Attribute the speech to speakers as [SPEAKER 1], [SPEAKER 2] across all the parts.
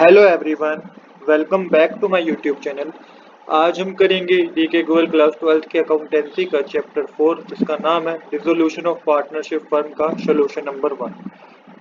[SPEAKER 1] Hello everyone, welcome back to my YouTube channel. आज हम करेंगे डीके गूगल क्लास 12th के अकाउंटेंसी का चैप्टर 4 जिसका नाम है डिसोल्यूशन ऑफ पार्टनरशिप फर्म का सोल्यूशन नंबर 1।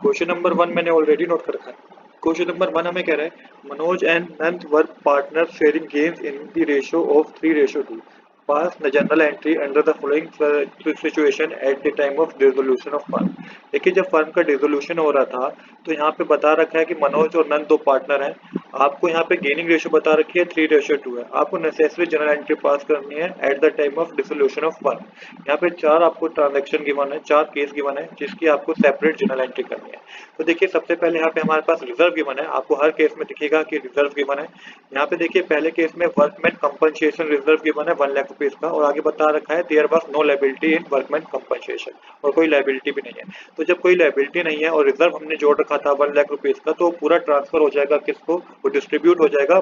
[SPEAKER 1] क्वेश्चन नंबर 1 मैंने ऑलरेडी नोट कर रखा है। क्वेश्चन नंबर 1 हमें कह रहा है Manoj and Nand work partner sharing gains in the ratio of 3:2। Pass the general entry under the following situation at the time of dissolution of firm. देखिए, जब फर्म का डिसोल्यूशन हो रहा था तो यहाँ पे बता रखा है कि मनोज और नंद दो पार्टनर हैं। आपको यहाँ पे गेनिंग रेशियो बता रखी है 3:2 है। आपको नेसेसरी जनरल एंट्री पास करनी है at the time of dissolution of firm. यहाँ पे चार आपको ट्रांजेक्शन गिवन है, चार केस गिवन है जिसकी आपको सेपरेट जनरल एंट्री करनी है। तो देखिए, सबसे पहले यहाँ पे हमारे पास रिजर्व गिवन है। आपको हर केस में दिखेगा कि रिजर्व गिवन है। यहाँ पे देखिए, पहले केस में वर्कमैन कंपनसेशन रिजर्व गिवन है 1 लाख रुपीज का, और आगे बता रखा है there was no liability in workman compensation, और कोई लायबिलिटी भी नहीं है। तो जब कोई लायबिलिटी नहीं है और रिजर्व हमने जोड़ रखा था 1 लाख रुपीज का, तो पूरा ट्रांसफर हो जाएगा किसको, वो डिस्ट्रीब्यूट हो जाएगा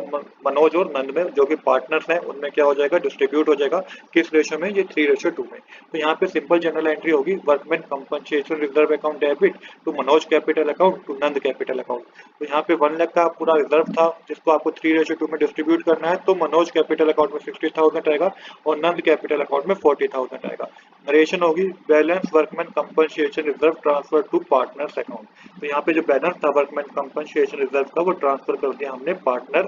[SPEAKER 1] मनोज और नंद में, जो कि पार्टनर्स हैं उनमें क्या हो जाएगा, डिस्ट्रीब्यूट हो जाएगा। किस रेशियो में, ये 3:2 में। तो यहाँ पे सिंपल जनरल एंट्री होगी workman compensation reserve account debit to Manoj capital account to Nand capital account. तो यहाँ पे 1 लाख का पूरा रिजर्व था जिसको आपको 3:2 में डिस्ट्रीब्यूट करना है। तो मनोज कैपिटल अकाउंट में 60,000 आएगा और नंद कैपिटल अकाउंट में 40,000 आएगा। नरेशन होगी balance workman compensation reserve transfer to partners account. तो यहाँ पे जो बैलेंस था वर्कमैन कंपनसेशन रिजर्व का, वो ट्रांसफर कर दिया हमने पार्टनर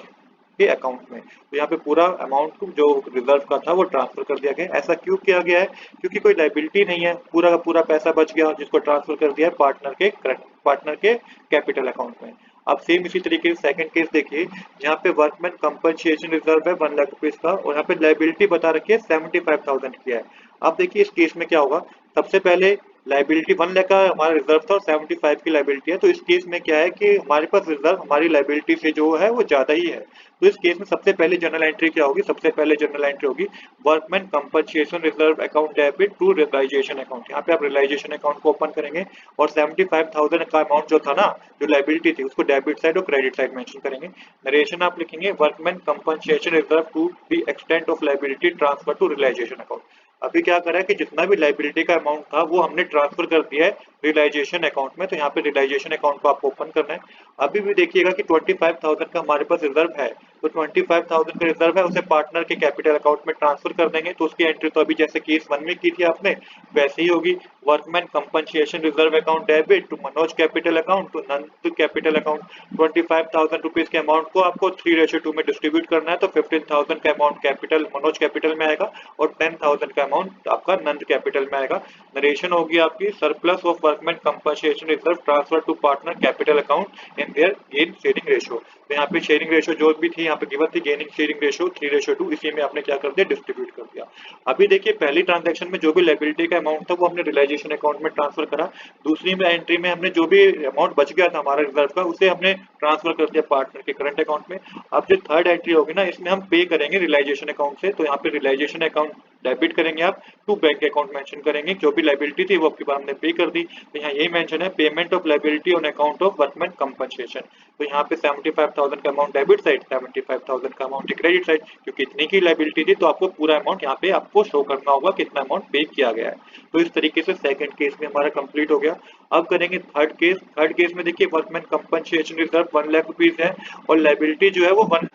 [SPEAKER 1] के अकाउंट में। तो यहाँ पे पूरा अमाउंट जो रिजर्व का था वो ट्रांसफर कर दिया गया। ऐसा क्यों किया गया है? क्योंकि कोई लायबिलिटी नहीं है, पूरा का पूरा पैसा बच गया जिसको ट्रांसफर कर दिया है पार्टनर के कैपिटल अकाउंट में। अब सेम इसी तरीके से सेकंड केस देखिए, जहाँ पे वर्कमैन कंपनसेशन रिजर्व है 1 लाख रुपीज का, और यहाँ पे लायबिलिटी बता रखी है 75,000 की है। अब देखिए, इस केस में क्या होगा, सबसे पहले लायबिलिटी 1 लाख का हमारा रिजर्व था और 75 की लायबिलिटी है। तो इस केस में क्या है कि हमारे पास रिजर्व हमारी लायबिलिटी से जो है वो ज्यादा ही है। तो इस केस में सबसे पहले जनरल एंट्री क्या होगी, सबसे पहले जनरल एंट्री होगी workman compensation reserve account debit to realisation account. यहाँ पे आप रियलाइजेशन अकाउंट को ओपन करेंगे और 75,000 का अमाउंट जो था ना, जो लायबिलिटी थी, उसको डेबिट साइड और क्रेडिट साइड मेंशन करेंगे। नरेशन आप लिखेंगे workman compensation reserve to the extent of liability transfer to realisation account. अभी क्या करा है कि जितना भी लायबिलिटी का अमाउंट था वो हमने ट्रांसफर कर दिया है रियलाइजेशन अकाउंट में। तो यहाँ पे रियलाइजेशन अकाउंट को आपको ओपन करना है। अभी भी देखिएगा कि 25,000 का हमारे पास रिजर्व है, तो 25,000 का रिजर्व है उसे पार्टनर के कैपिटल अकाउंट में ट्रांसफर कर देंगे। तो उसकी एंट्री तो अभी जैसे केस 1 में की थी आपने, वैसे ही होगी। Workman compensation reserve account debit to Manoj capital account to Nand capital account. 25,000 rupees के अमाउंट को आपको 3:2 में डिस्ट्रीब्यूट करना है। तो 15,000 का अमाउंट कैपिटल मनोज कैपिटल में आएगा और 10,000 का अमाउंट आपका नंद कैपिटल में आएगा। नरेशन होगी आपकी surplus of workman compensation reserve transfer to partner capital account in their gain sharing ratio. तो यहाँ पे शेयरिंग रेशियो जो भी थी यहाँ पे गिवन थी, गेनिंग शेयरिंग रेशियो 3:2, इसी में आपने क्या कर दिया, डिस्ट्रीब्यूट कर दिया। अभी देखिए, पहली ट्रांजैक्शन में जो भी लायबिलिटी का अमाउंट था वो हमने रियलाइजेशन अकाउंट में ट्रांसफर करा। दूसरी में एंट्री में हमने जो भी अमाउंट बच गया था हमारा रिजर्व का, उसे हमने ट्रांसफर कर दिया पार्टनर के करंट अकाउंट में। अब जो थर्ड एंट्री होगी ना, इसमें हम पे करेंगे रियलाइजेशन अकाउंट से। तो यहाँ पे रियलाइजेशन अकाउंट डेबिट करेंगे आप टू बैंक अकाउंट मेंशन करेंगे। जो भी लायबिलिटी थी वो आपकी बार हमने पे कर दी। तो यहाँ यही मेंशन है payment of liability on account of workman compensation. तो यहाँ पे 75,000 का अमाउंट डेबिट साइड, 75,000 का अमाउंट क्रेडिट साइड, क्योंकि इतनी की लायबिलिटी थी तो आपको पूरा अमाउंट यहाँ पे आपको शो करना होगा कितना अमाउंट पे किया गया है। तो इस तरीके से सेकंड केस में हमारा कंप्लीट हो गया। अब करेंगे थर्ड केस। थर्ड केस में देखिए, workman compensation reserve 1 lakh rupees है और लायबिलिटी जो है वो 1।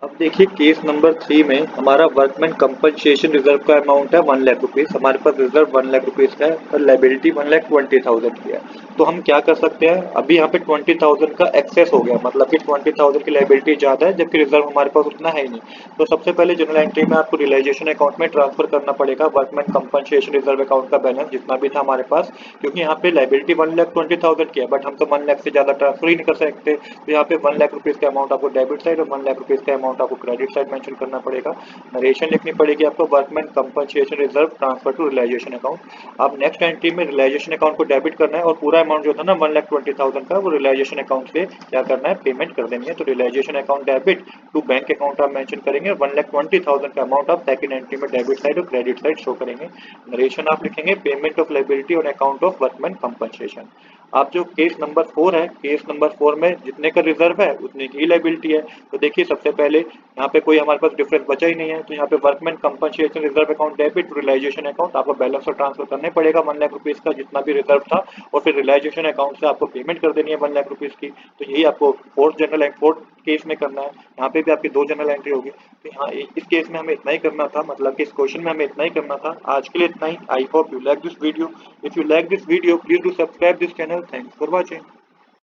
[SPEAKER 1] अब देखिए, केस नंबर 3 में हमारा वर्कमैन कंपनसेशन रिजर्व का अमाउंट है 1 लाख रुपीज। हमारे पास रिजर्व 1 लाख रुपीज का है और लायबिलिटी 1,20,000 की है। तो हम क्या कर सकते हैं, अभी यहाँ पे 20,000 का एक्सेस हो गया, मतलब कि 20,000 की लायबिलिटी ज्यादा है जबकि रिजर्व हमारे पास उतना है ही नहीं। तो सबसे पहले जनरल एंट्री में आपको रियलाइजेशन अकाउंट में ट्रांसफर करना पड़ेगा वर्कमैन कंपनसेशन रिजर्व अकाउंट का बैलेंस जितना भी था हमारे पास, क्योंकि यहाँ पे लायबिलिटी 1,20,000 की है, बट हम तो 1 लाख से ज्यादा ट्रांसफर ही नहीं कर सकते। तो यहाँ पे 1 लाख रुपीज का अमाउंट आपको डेबिट साइड और 1 लाख रुपीज का अमाउंट आपको क्रेडिट साइड मेंशन करना पड़ेगा। नरेशन लिखनी पड़ेगी आपको workman compensation reserve transfer to realisation account. अब नेक्स्ट एंट्री में रियलाइजेशन अकाउंट को डेबिट करना है और पूरा अमाउंट जो था ना 1,20,000 का, वो रियलाइजेशन अकाउंट से क्या करना है, पेमेंट कर देनी है। तो realisation account debit to bank account आप मेंशन करेंगे। 1,20,000 का अमाउंट आप सेकंड एंट्री में डेबिट साइड और क्रेडिट साइड शो करेंगे। नरेशन आप लिखेंगे payment of liability on account of workman compensation. आप जो केस नंबर 4 है, केस नंबर 4 में जितने का रिजर्व है उतने की लायबिलिटी है। तो देखिए, सबसे पहले यहाँ पे कोई हमारे पास डिफरेंस बचा ही नहीं है। तो यहाँ पे workman compensation reserve account debit to realisation account आपको बैलेंस और ट्रांसफर करने पड़ेगा 1 लाख रुपीज का जितना भी रिजर्व था, और फिर रियलाइजेशन अकाउंट से आपको पेमेंट कर देनी है 1 लाख रुपीज की। तो यही आपको फोर्थ केस में करना है। यहाँ पे भी आपकी 2 जर्नल एंट्री होगी। तो हाँ, इस केस में हमें इतना ही करना था, मतलब कि इस क्वेश्चन में हमें इतना ही करना था। आज के लिए इतना ही। I hope you like this video. If you like this video, please do subscribe this channel. Thanks for watching.